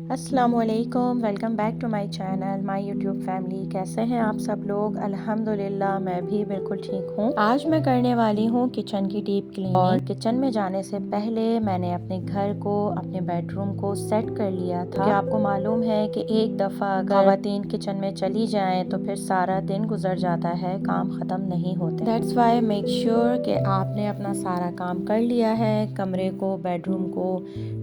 अस्सलामुअलैकुम, welcome back to my channel my YouTube family. कैसे हैं आप सब लोग? अल्हम्दुलिल्लाह मैं भी बिल्कुल ठीक हूँ। आज मैं करने वाली हूँ किचन की डीप क्लीनिंग। और किचन में जाने से पहले मैंने अपने घर को, अपने बेडरूम को सेट कर लिया था। क्योंकि आपको मालूम है कि एक दफ़ा अगर ख़वातीन किचन में चली जाएं तो फिर सारा दिन गुजर जाता है, काम ख़त्म नहीं होते। दैट्स वाई मेक श्योर कि आपने अपना सारा काम कर लिया है। कमरे को, बेडरूम को,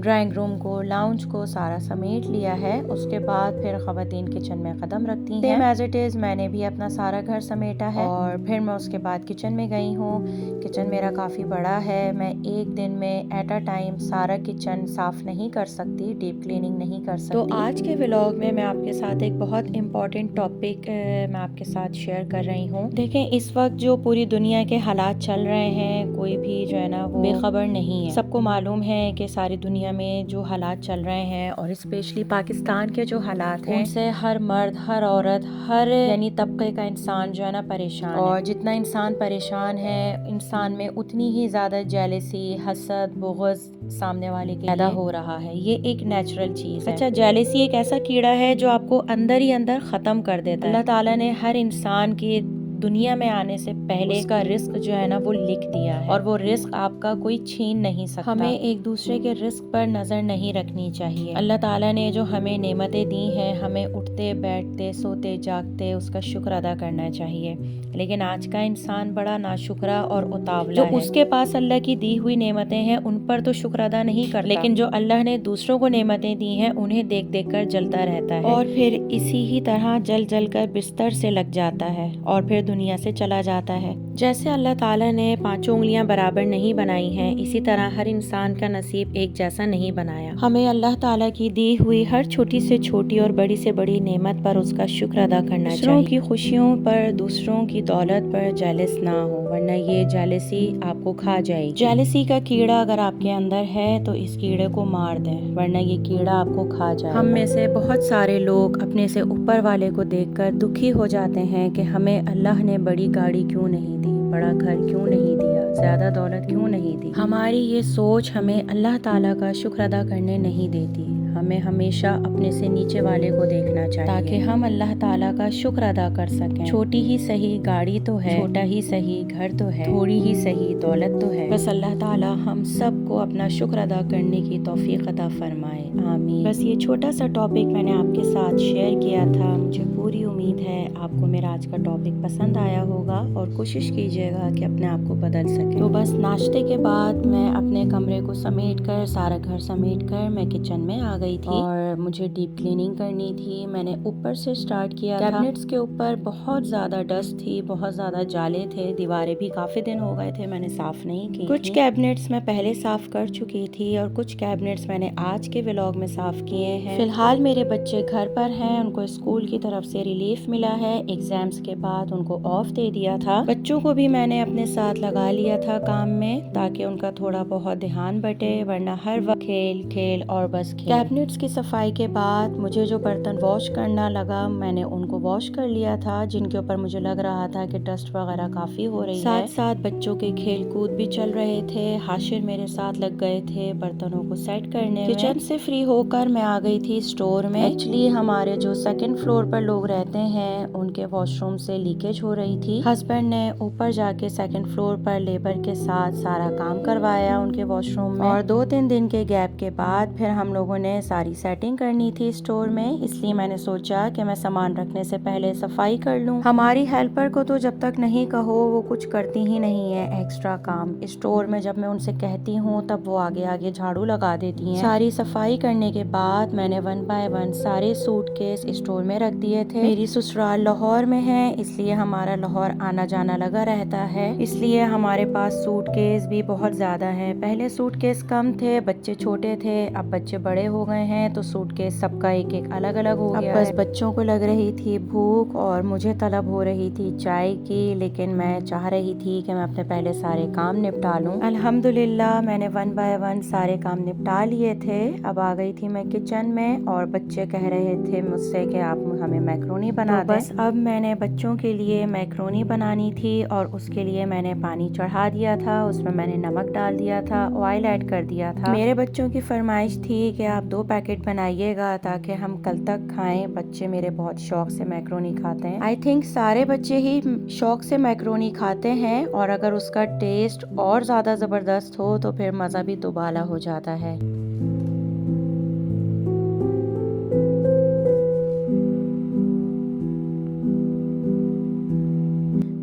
ड्राइंग रूम को, लाउंज को सारा समेट लिया है। उसके बाद फिर ख़वातीन किचन में कदम रखती हैं। सेम एज इट इज़ मैंने भी अपना सारा घर समेटा है और फिर मैं उसके बाद किचन में गई हूँ। किचन मेरा काफ़ी बड़ा है। मैं एक दिन में एट अ टाइम सारा किचन साफ़ नहीं कर सकती, डीप क्लीनिंग नहीं कर सकती। तो आज के व्लॉग में मैं आपके साथ एक बहुत इम्पॉर्टेंट टॉपिक मैं आपके साथ शेयर कर रही हूँ। देखें, इस वक्त जो पूरी दुनिया के हालात चल रहे हैं, कोई भी जो है ना वो बेखबर नहीं है। सबको मालूम है कि सारी दुनिया में जो हालात चल रहे हैं और स्पेशली पाकिस्तान के जो हालात हैं, उनसे हर मर्द, हर औरत, हर यानी तबके का इंसान जो है ना परेशान है। और जितना इंसान परेशान है, इंसान में उतनी ही ज़्यादा जेलसी, हसद, बुग़्ज़ सामने वाले के पैदा हो रहा है। ये एक नेचुरल चीज़ है। अच्छा, जेलसी एक ऐसा कीड़ा है जो आपको अंदर ही अंदर ख़त्म कर देता है। अल्लाह ताला ने हर इंसान की दुनिया में आने से पहले उसका रिस्क जो है ना वो लिख दिया है और वो रिस्क आपका कोई छीन नहीं सकता। हमें एक दूसरे के रिस्क पर नजर नहीं रखनी चाहिए। अल्लाह ताला ने जो हमें नेमतें दी हैं, हमें उठते बैठते सोते जागते उसका शुक्र अदा करना चाहिए। लेकिन आज का इंसान बड़ा नाशुक्रा और उतावला है। उसके पास अल्लाह की दी हुई नेमतें हैं, उन पर तो शुक्र अदा नहीं करता, लेकिन जो अल्लाह ने दूसरों को नेमतें दी हैं उन्हें देख देख कर जलता रहता है और फिर इसी ही तरह जल जल कर बिस्तर से लग जाता है और फिर दुनिया से चला जाता है। जैसे अल्लाह ताला ने पांचों उंगलियां बराबर नहीं बनाई हैं, इसी तरह हर इंसान का नसीब एक जैसा नहीं बनाया। हमें अल्लाह ताला की दी हुई हर छोटी से छोटी और बड़ी से बड़ी नेमत पर उसका शुक्र अदा करना चाहिए। दूसरों की खुशियों पर, दूसरों की दौलत पर जेलस ना हो, वरना ये जेलसी आपको खा जाएगी। जेलसी का कीड़ा अगर आपके अंदर है तो इस कीड़े को मार दें, वरना ये कीड़ा आपको खा जाएगा। हम में से बहुत सारे लोग अपने से ऊपर वाले को देखकर दुखी हो जाते हैं कि हमें अल्लाह ने बड़ी गाड़ी क्यों नहीं दी, बड़ा घर क्यों नहीं दिया, ज्यादा दौलत क्यों नहीं दी। हमारी ये सोच हमें अल्लाह ताला का शुक्र अदा करने नहीं देती। हमें हमेशा अपने से नीचे वाले को देखना चाहिए ताकि हम अल्लाह ताला का शुक्र अदा कर सकें। छोटी ही सही गाड़ी तो है, छोटा ही सही घर तो है, थोड़ी ही सही दौलत तो है, बस अल्लाह ताला हम सबको अपना शुक्र अदा करने की तौफीक अता फरमाए, आमीन। बस ये छोटा सा टॉपिक मैंने आपके साथ शेयर किया था। मुझे पूरी उम्मीद है आपको मेरा आज का टॉपिक पसंद आया होगा और कोशिश कीजिएगा कि अपने आप को बदल सके। तो बस नाश्ते के बाद मैं अपने कमरे को समेट कर, सारा घर समेट कर मैं किचन में आ गई थी और मुझे डीप क्लीनिंग करनी थी। मैंने ऊपर से स्टार्ट किया था। कैबिनेट्स के ऊपर बहुत ज़्यादा डस्ट थी, बहुत ज़्यादा जाले थे, दीवारें भी काफ़ी दिन हो गए थे मैंने साफ़ नहीं की। कुछ कैबिनेट्स मैं पहले साफ़ कर चुकी थी और कुछ कैबिनेट्स मैंने आज के व्लॉग में साफ़ किए हैं। फिलहाल मेरे बच्चे घर पर हैं, उनको स्कूल की तरफ से रिलीफ मिला है। एग्जाम्स के बाद उनको ऑफ दे दिया था। बच्चों को भी मैंने अपने साथ लगा लिया था काम में ताकि उनका थोड़ा बहुत ध्यान बटे, वरना हर वक्त खेल खेल और बस खेल। कैबिनेट्स की सफाई के बाद मुझे जो बर्तन वॉश करना लगा मैंने उनको वॉश कर लिया था, जिनके ऊपर मुझे लग रहा था कि डस्ट वगैरह काफी हो रही है। साथ साथ बच्चों के खेल कूद भी चल रहे थे। हाशिर मेरे साथ लग गए थे बर्तनों को सेट करने में। किचन से फ्री होकर मैं आ गई थी स्टोर में। एक्चुअली हमारे जो सेकंड फ्लोर पर लोग रहते हैं उनके वॉशरूम से लीकेज हो रही थी। हस्बैंड ने ऊपर जाके सेकंड फ्लोर पर लेबर के साथ सारा काम करवाया उनके वॉशरूम में और 2-3 दिन के गैप के बाद फिर हम लोगों ने सारी सेटिंग करनी थी स्टोर में, इसलिए मैंने सोचा कि मैं सामान रखने से पहले सफाई कर लूं। हमारी हेल्पर को तो जब तक नहीं कहो वो कुछ करती ही नहीं है एक्स्ट्रा काम। स्टोर में जब मैं उनसे कहती हूँ तब वो आगे आगे झाड़ू लगा देती हैं। सारी सफाई करने के बाद मैंने 1 बाय 1 सारे सूटकेस स्टोर में रख दिए थे। मेरी ससुराल लाहौर में है, इसलिए हमारा लाहौर आना जाना लगा रहता है, इसलिए हमारे पास सूटकेस भी बहुत ज्यादा है। पहले सूटकेस कम थे, बच्चे छोटे थे, अब बच्चे बड़े हो गए हैं तो सूटकेस सबका एक एक अलग अलग हो गया है। बस बच्चों को लग रही थी भूख और मुझे तलब हो रही थी चाय की, लेकिन मैं चाह रही थी कि मैं अपने पहले सारे काम निपटा निपटा लूँ। अल्हम्दुलिल्लाह मैंने 1 बाय 1 सारे काम निपटा लिए थे। अब आ गई थी मैं किचन में और बच्चे कह रहे थे मुझसे कि आप हमें मैक्रोनी बना दें। बस अब मैंने बच्चों के लिए मैक्रोनी बनानी थी और उसके लिए मैंने पानी चढ़ा दिया था, उसमें मैंने नमक डाल दिया था, ऑयल ऐड कर दिया था। मेरे बच्चों की फरमाइश थी कि आप 2 पैकेट बनाइएगा ताकि हम कल तक खाएं। बच्चे मेरे बहुत शौक से मैक्रोनी खाते हैं। आई थिंक सारे बच्चे ही शौक से मैक्रोनी खाते हैं और अगर उसका टेस्ट और ज़्यादा ज़बरदस्त हो तो फिर मज़ा भी दुबाला हो जाता है।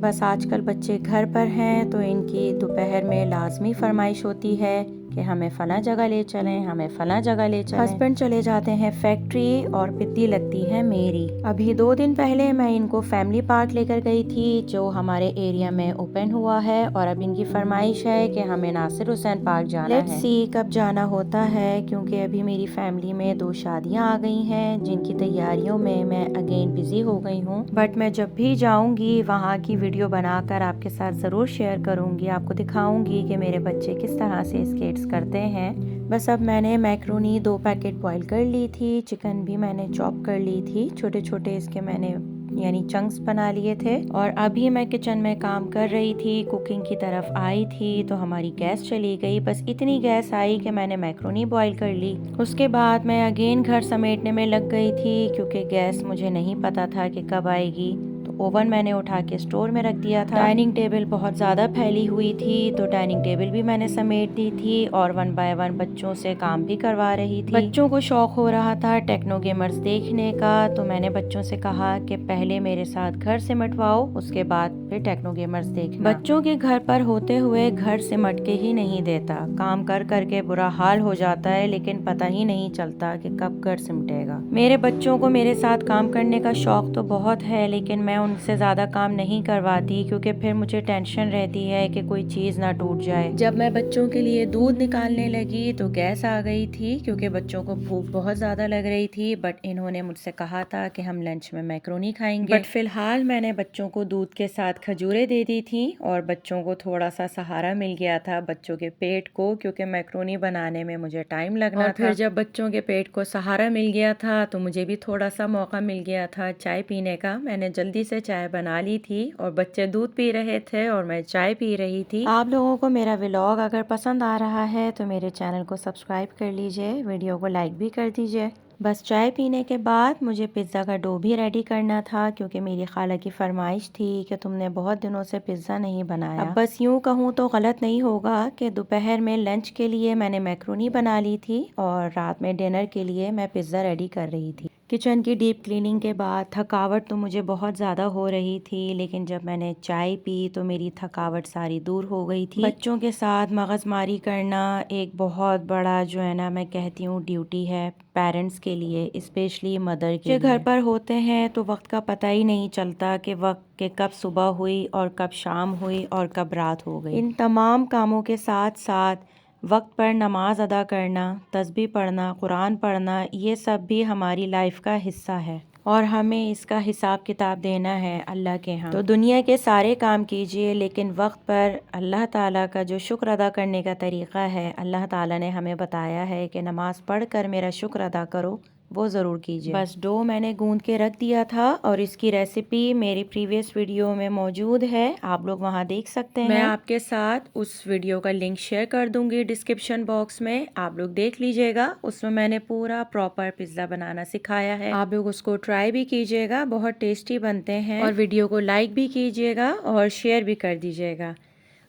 बस आजकल बच्चे घर पर हैं तो इनकी दोपहर में लाजमी फरमाइश होती है कि हमें फ़लाँ जगह ले चलें, हमें फ़लाँ जगह ले चलें। हस्बैंड चले जाते हैं फैक्ट्री और पिद्दी लगती है मेरी। अभी 2 दिन पहले मैं इनको फैमिली पार्क लेकर गई थी जो हमारे एरिया में ओपन हुआ है और अब इनकी फरमाइश है कि हमें नासिर हुसैन पार्क जाना है। लेट्स सी कब जाना होता है क्योंकि अभी मेरी फैमिली में 2 शादियाँ आ गई हैं जिनकी तैयारियों में मैं अगेन बिजी हो गई हूँ। बट मैं जब भी जाऊँगी वहाँ की वीडियो बनाकर आपके साथ ज़रूर शेयर करूँगी। आपको दिखाऊँगी कि मेरे बच्चे किस तरह से स्केट्स करते हैं। बस अब मैंने मैक्रोनी 2 पैकेट बॉईल कर ली थी, चिकन भी मैंने चॉप कर ली थी, छोटे छोटे इसके मैंने यानी चंक्स बना लिए थे और अभी मैं किचन में काम कर रही थी, कुकिंग की तरफ आई थी तो हमारी गैस चली गई। बस इतनी गैस आई कि मैंने मैक्रोनी बॉईल कर ली। उसके बाद मैं अगेन घर समेटने में लग गई थी क्योंकि गैस मुझे नहीं पता था कि कब आएगी। ओवन मैंने उठा के स्टोर में रख दिया था। डाइनिंग टेबल बहुत ज़्यादा फैली हुई थी तो डाइनिंग टेबल भी मैंने समेट दी थी और 1 बाय 1 बच्चों से काम भी करवा रही थी। बच्चों को शौक हो रहा था टेक्नो गेमर्स देखने का तो मैंने बच्चों से कहा कि पहले मेरे साथ घर सिमटवाओ उसके बाद फिर टेक्नो गेमर्स देखना। बच्चों के घर पर होते हुए घर सिमट के ही नहीं देता, काम कर करके बुरा हाल हो जाता है लेकिन पता ही नहीं चलता कि कब घर सिमटेगा। मेरे बच्चों को मेरे साथ काम करने का शौक तो बहुत है लेकिन मैं उनसे ज़्यादा काम नहीं करवाती क्योंकि फिर मुझे टेंशन रहती है कि कोई चीज़ ना टूट जाए। जब मैं बच्चों के लिए दूध निकालने लगी तो गैस आ गई थी क्योंकि बच्चों को भूख बहुत ज़्यादा लग रही थी। बट इन्होंने मुझसे कहा था कि हम लंच में मैक्रोनी खाएंगे। बट फिलहाल मैंने बच्चों को दूध के साथ खजूरें दे दी थी और बच्चों को थोड़ा सा सहारा मिल गया था बच्चों के पेट को क्योंकि मैक्रोनी बनाने में मुझे टाइम लगना था। फिर जब बच्चों के पेट को सहारा मिल गया था तो मुझे भी थोड़ा सा मौका मिल गया था चाय पीने का। मैंने जल्दी से चाय बना ली थी और बच्चे दूध पी रहे थे और मैं चाय पी रही थी। आप लोगों को मेरा व्लॉग अगर पसंद आ रहा है तो मेरे चैनल को सब्सक्राइब कर लीजिए, वीडियो को लाइक भी कर दीजिए। बस चाय पीने के बाद मुझे पिज़्ज़ा का डो भी रेडी करना था क्योंकि मेरी खाला की फरमाइश थी कि तुमने बहुत दिनों से पिज़्ज़ा नहीं बनाया। अब बस यूँ कहूँ तो गलत नहीं होगा कि दोपहर में लंच के लिए मैंने मैक्रोनी बना ली थी और रात में डिनर के लिए मैं पिज़्ज़ा रेडी कर रही थी। किचन की डीप क्लीनिंग के बाद थकावट तो मुझे बहुत ज़्यादा हो रही थी लेकिन जब मैंने चाय पी तो मेरी थकावट सारी दूर हो गई थी। बच्चों के साथ मगजमारी करना एक बहुत बड़ा जो है ना मैं कहती हूँ ड्यूटी है पेरेंट्स के लिए, स्पेशली मदर के लिए। घर पर होते हैं तो वक्त का पता ही नहीं चलता कि वक्त के कब सुबह हुई और कब शाम हुई और कब रात हो गई। इन तमाम कामों के साथ साथ वक्त पर नमाज अदा करना, तस्बीह पढ़ना, कुरान पढ़ना, ये सब भी हमारी लाइफ का हिस्सा है और हमें इसका हिसाब किताब देना है अल्लाह के यहाँ। तो दुनिया के सारे काम कीजिए लेकिन वक्त पर अल्लाह ताला का जो शुक्र अदा करने का तरीक़ा है, अल्लाह ताला ने हमें बताया है कि नमाज़ पढ़कर मेरा शुक्र अदा करो, वो ज़रूर कीजिए। बस डो मैंने गूंद के रख दिया था और इसकी रेसिपी मेरी प्रीवियस वीडियो में मौजूद है, आप लोग वहां देख सकते हैं। मैं आपके साथ उस वीडियो का लिंक शेयर कर दूंगी डिस्क्रिप्शन बॉक्स में, आप लोग देख लीजिएगा। उसमें मैंने पूरा प्रॉपर पिज्ज़ा बनाना सिखाया है, आप लोग उसको ट्राई भी कीजिएगा, बहुत टेस्टी बनते हैं। और वीडियो को लाइक भी कीजिएगा और शेयर भी कर दीजिएगा।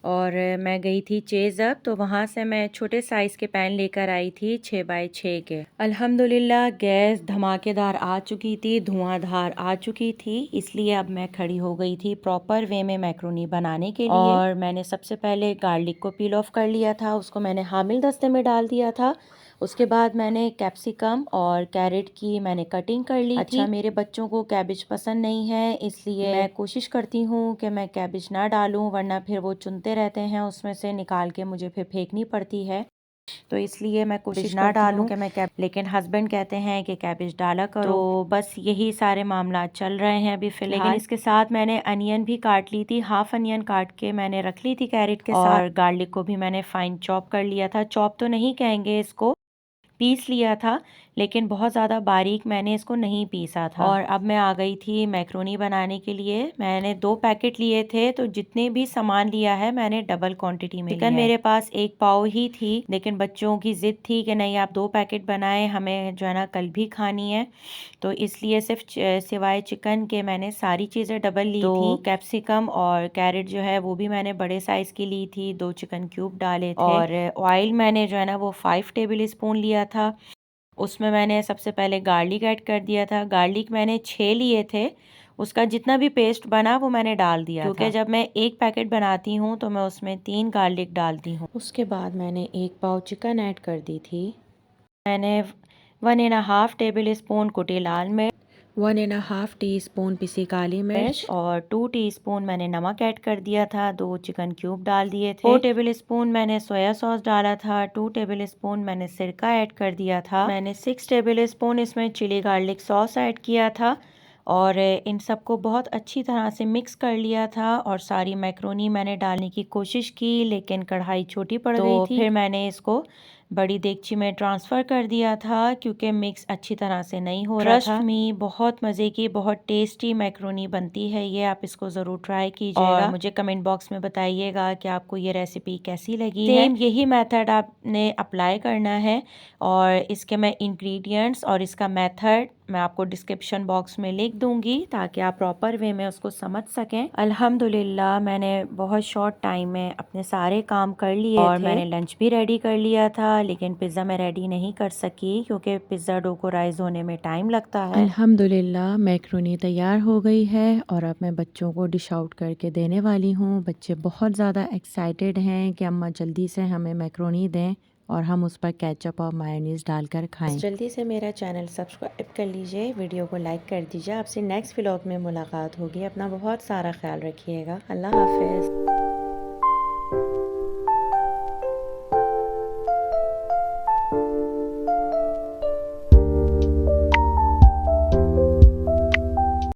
और मैं गई थी चेज़ अप तो वहाँ से मैं छोटे साइज़ के पैन लेकर आई थी 6 बाय 6 के। अल्हम्दुलिल्लाह गैस धमाकेदार आ चुकी थी, धुआंधार आ चुकी थी, इसलिए अब मैं खड़ी हो गई थी प्रॉपर वे में मैक्रोनी बनाने के लिए। और मैंने सबसे पहले गार्लिक को पील ऑफ कर लिया था, उसको मैंने हामिल दस्ते में डाल दिया था। उसके बाद मैंने कैप्सिकम और कैरेट की मैंने कटिंग कर ली थी। मेरे बच्चों को कैबेज पसंद नहीं है इसलिए मैं कोशिश करती हूँ कि मैं कैबेज ना डालूं वरना फिर वो चुनते रहते हैं, उसमें से निकाल के मुझे फिर फेंकनी पड़ती है। तो इसलिए मैं कोशिश ना डालूं कि मैं लेकिन हस्बैंड कहते हैं कि कैबेज डाला करो। तो बस यही सारे मामला चल रहे हैं अभी फिलहाल। लेकिन इसके साथ मैंने अनियन भी काट ली थी, हाफ अनियन काट के मैंने रख ली थी कैरेट के साथ। और गार्लिक को भी मैंने फाइन चॉप कर लिया था। चॉप तो नहीं कहेंगे इसको, पीस लिया था, लेकिन बहुत ज़्यादा बारीक मैंने इसको नहीं पीसा था। और अब मैं आ गई थी मैक्रोनी बनाने के लिए। मैंने 2 पैकेट लिए थे, तो जितने भी सामान लिया है मैंने डबल क्वांटिटी में लिया है। मेरे पास 1 पाव ही थी, लेकिन बच्चों की जिद थी कि नहीं आप 2 पैकेट बनाएं, हमें जो है ना कल भी खानी है। तो इसलिए सिर्फ सिवाय चिकन के मैंने सारी चीज़ें डबल ली थी। कैप्सिकम और कैरेट जो है वो भी मैंने बड़े साइज़ की ली थी, 2 चिकन क्यूब डाले थे। और ऑयल मैंने जो है ना वो 5 टेबल स्पून लिया था। उसमें मैंने सबसे पहले गार्लिक ऐड कर दिया था। गार्लिक मैंने 6 लिए थे, उसका जितना भी पेस्ट बना वो मैंने डाल दिया था, क्योंकि जब मैं 1 पैकेट बनाती हूँ तो मैं उसमें 3 गार्लिक डालती हूँ। उसके बाद मैंने 1 पाव चिकन ऐड कर दी थी। मैंने 1.5 टेबल स्पून कुटी लाल मिर्च, 1.5 टीस्पून पिसी काली मिर्च और 2 टीस्पून मैंने नमक ऐड कर दिया था। 2 चिकन क्यूब डाल दिए थे। 4 टेबल स्पून मैंने सोया सॉस डाला था। 2 टेबल स्पून मैंने सिरका ऐड कर दिया था। मैंने 6 टेबल स्पून इसमें चिली गार्लिक सॉस ऐड किया था और इन सबको बहुत अच्छी तरह से मिक्स कर लिया था। और सारी मैक्रोनी मैंने डालने की कोशिश की, लेकिन कढ़ाई छोटी पड़ गई थी। फिर मैंने इसको बड़ी देगची में ट्रांसफ़र कर दिया था, क्योंकि मिक्स अच्छी तरह से नहीं हो रहा था। ट्रस्ट मी, बहुत मज़े की, बहुत टेस्टी मैक्रोनी बनती है ये, आप इसको ज़रूर ट्राई कीजिएगा और मुझे कमेंट बॉक्स में बताइएगा कि आपको ये रेसिपी कैसी लगी है। सेम यही मेथड आपने अप्लाई करना है और इसके मैं इंग्रेडिएंट्स और इसका मेथड मैं आपको डिस्क्रिप्शन बॉक्स में लिख दूंगी, ताकि आप प्रॉपर वे में उसको समझ सकें। अल्हम्दुलिल्लाह मैंने बहुत शॉर्ट टाइम में अपने सारे काम कर लिए और मैंने लंच भी रेडी कर लिया था, लेकिन पिज़्ज़ा मैं रेडी नहीं कर सकी क्योंकि पिज़्ज़ा डो को राइज़ होने में टाइम लगता है। अल्हम्दुलिल्लाह मैक्रोनी तैयार हो गई है और अब मैं बच्चों को डिश आउट करके देने वाली हूँ। बच्चे बहुत ज़्यादा एक्साइटेड हैं कि अम्मा जल्दी से हमें मैक्रोनी दें और हम उस पर केचप और मायोनीज़ डालकर खाएं। जल्दी से मेरा चैनल सब्सक्राइब कर लीजिए, वीडियो को लाइक कर दीजिए। आपसे नेक्स्ट व्लॉग में मुलाकात होगी। अपना बहुत सारा ख्याल रखिएगा। अल्लाह हाफ़िज़।